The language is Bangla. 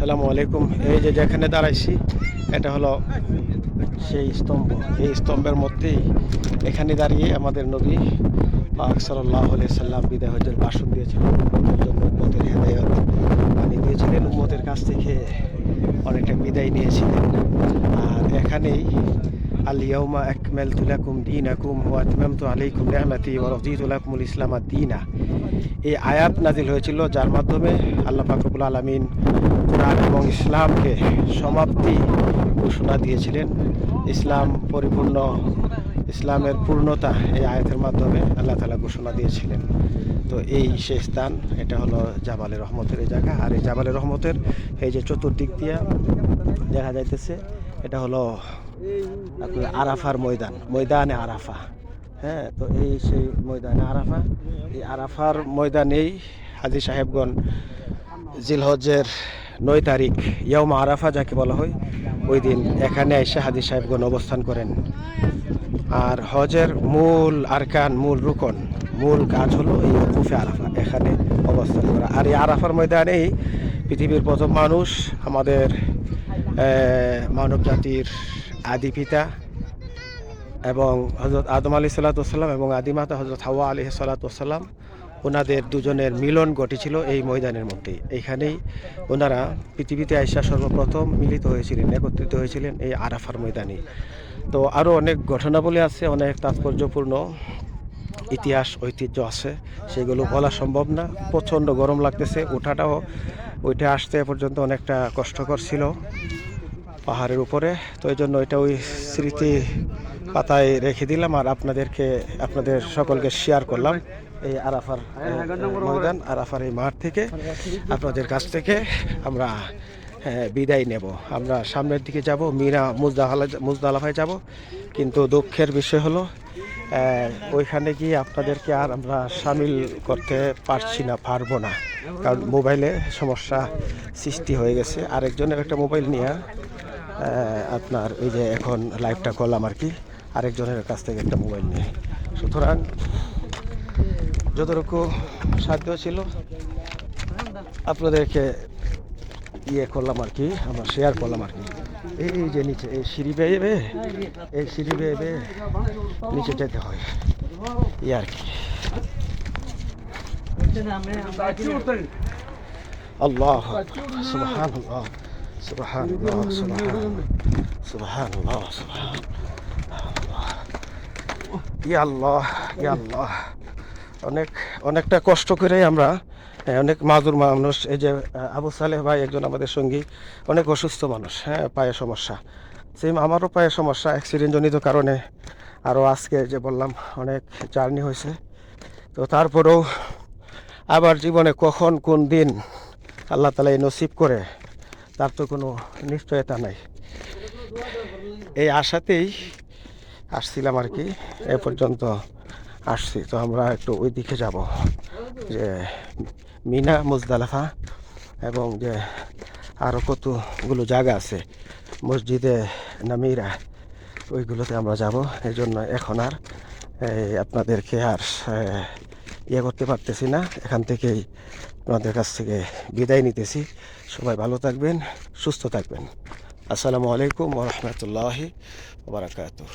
আসসালামু আলাইকুম। এই যে যেখানে দাঁড়াইছি এটা হলো সেই স্তম্ভ। এই স্তম্ভের মধ্যেই এখানে দাঁড়িয়ে আমাদের নবী পাক সাল্লাল্লাহু আলাইহি সাল্লাম বিদায় হজ্জের ভাষণ দিয়েছিলেন। উম্মতের জন্য উম্মতের হেদায়েত বাণী দিয়েছিলেন, উম্মতের কাছ থেকে অনেকটা বিদায় নিয়েছিলেন। আর এখানেই আল ইয়াউমা আকমালতু লাকুম দীনাকুম ওয়া আতমামতু আলাইকুম নি'মাতি ওয়া রাদিতু লাকুমুল ইসলাম দীনা। এই আয়াত নাজিল হয়েছিল, যার মাধ্যমে আল্লাহ পাক রব্বুল আলামিন কোরআন এবং ইসলামকে সমাপ্তি ঘোষণা দিয়েছিলেন। ইসলাম পরিপূর্ণ, ইসলামের পূর্ণতা এই আয়াতের মাধ্যমে আল্লাহ তাআলা ঘোষণা দিয়েছিলেন। তো এই সেই স্থান, এটা হলো জাবালে রহমতের এই জায়গা। আর এই জাবালে রহমতের এই যে চতুর্দিক দিয়ে দেখা যাইতেছে, এটা হলো আপনার আরাফার ময়দান, ময়দানে আরাফা। হ্যাঁ, তো এই সেই ময়দানে আরাফা। এই আরাফার ময়দানেই হাজী সাহেবগণ জিলহজ্জের ৯ তারিখ ইয়াউমা আরাফা যাকে বলা হয়, ওই দিন এখানে এসে হাজী সাহেবগণ অবস্থান করেন। আর হজের মূল আরকান, মূল রুকন, মূল কাজ হলো এই ওকুফে আরাফা, এখানে অবস্থান করা। আর এই আরাফার ময়দানেই পৃথিবীর প্রথম মানুষ, আমাদের মানব জাতির আদি পিতা এবং হজরত আদম আলাইহিস সালাম এবং আদিমাতা হজরত হাওয়া আলাইহিস সালাম, ওনাদের দুজনের মিলন ঘটেছিল এই ময়দানের মধ্যেই। এইখানেই ওনারা পৃথিবীতে আইসা সর্বপ্রথম মিলিত হয়েছিলেন, একত্রিত হয়েছিলেন এই আরাফার ময়দানে। তো আরও অনেক ঘটনাবলী আছে, অনেক তাৎপর্যপূর্ণ ইতিহাস ঐতিহ্য আছে, সেগুলো বলা সম্ভব না। প্রচণ্ড গরম লাগতেছে, ওঠাটাও ওইটা আসতে পর্যন্ত অনেকটা কষ্টকর ছিল পাহাড়ের উপরে। তো এই জন্য এটা ওই স্মৃতি পাতায় রেখে দিলাম আর আপনাদের সকলকে শেয়ার করলাম এই আরাফার ময়দান, আরাফার এই মাঠ থেকে আপনাদের কাছ থেকে আমরা বিদায় নেব। আমরা সামনের দিকে যাব, মিনা মুজদালিফায় যাব। কিন্তু দুঃখের বিষয় হলো ওইখানে গিয়ে আপনাদেরকে আর আমরা সামিল করতে পারবো না, কারণ মোবাইলে সমস্যা সৃষ্টি হয়ে গেছে। আরেকজনের একটা মোবাইল নিয়ে আপনার ওই যে এখন লাইভটা করলাম আর কি, আরেকজনের কাছ থেকে একটা মোবাইল নিয়ে। সুতরাং যতটুকু সাধ্য ছিল আপনাদেরকে করলাম আর কি, আমরা শেয়ার করলাম আর কি। এই যে নিচে এই সিঁড়ি বেয়ে নিচে যেতে হয় আর কি। আল্লাহ সুবহানাল্লাহ সুবহানাল্লাহ সুবহানাল্লাহ সুবহানাল্লাহ, ইয়া আল্লাহ ইয়া আল্লাহ। অনেকটা কষ্ট করে আমরা, অনেক মাজুর মানুষ। এই যে আবু সালেহ ভাই একজন আমাদের সঙ্গী, অনেক অসুস্থ মানুষ, হ্যাঁ, পায়ে সমস্যা। সেম আমারও পায়ে সমস্যা অ্যাক্সিডেন্টজনিত কারণে। আরও আজকে যে বললাম অনেক জার্নি হয়েছে। তো তারপরেও আবার জীবনে কখন কোন দিন আল্লাহ তাআলা নসিব করে তার তো কোনো নিশ্চয়তা নাই। এই আশাতেই আসছিলাম আর কি, এ পর্যন্ত আসছি। তো আমরা একটু ওই দিকে যাব, যে মিনা মুজদালিফা এবং যে আরও কতগুলো জায়গা আছে, মসজিদে নামিরা, ওইগুলোতে আমরা যাব। এই জন্য এখন আর আপনাদেরকে আর করতে পারতেছি না, এখান থেকেই আপনাদের কাছ থেকে বিদায় নিতেছি। সবাই ভালো থাকবেন, সুস্থ থাকবেন। আসসালামু আলাইকুম ওয়া রাহমাতুল্লাহি ওয়া বারাকাতুহু।